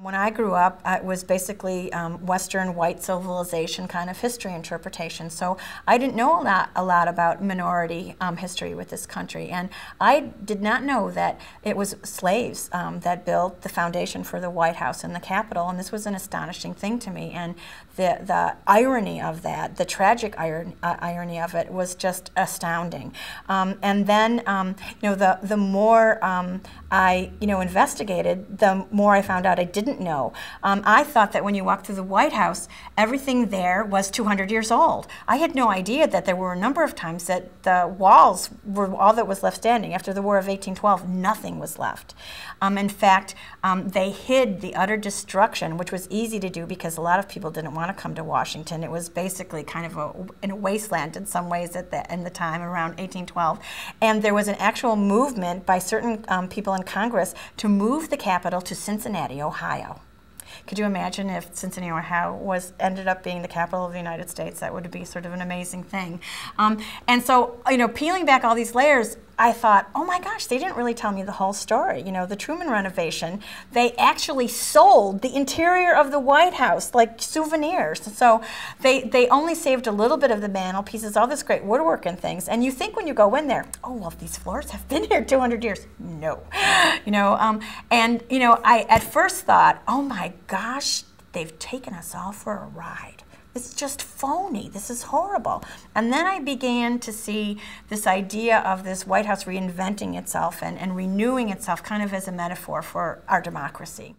When I grew up, it was basically Western white civilization kind of history interpretation. So I didn't know a lot about minority history with this country. And I did not know that it was slaves that built the foundation for the White House and the Capitol. And this was an astonishing thing to me. And the irony of that, the tragic irony of it, was just astounding. And then, the more I, investigated, the more I found out I didn't know. I thought that when you walked through the White House, everything there was 200 years old. I had no idea that there were a number of times that the walls were all that was left standing. After the War of 1812, nothing was left. In fact, they hid the utter destruction, which was easy to do because a lot of people didn't want to come to Washington. It was basically kind of in a wasteland in some ways in the time around 1812. And there was an actual movement by certain people in Congress to move the Capitol to Cincinnati, Ohio. Could you imagine if Cincinnati, Ohio ended up being the capital of the United States? That would be sort of an amazing thing. And so, peeling back all these layers, I thought, oh my gosh, they didn't really tell me the whole story. The Truman renovation, they actually sold the interior of the White House like souvenirs. So they only saved a little bit of the mantelpieces, all this great woodwork and things. And you think when you go in there, oh, well, these floors have been here 200 years. No. I at first thought, oh my gosh, they've taken us all for a ride. It's just phony. This is horrible. And then I began to see this idea of this White House reinventing itself and renewing itself kind of as a metaphor for our democracy.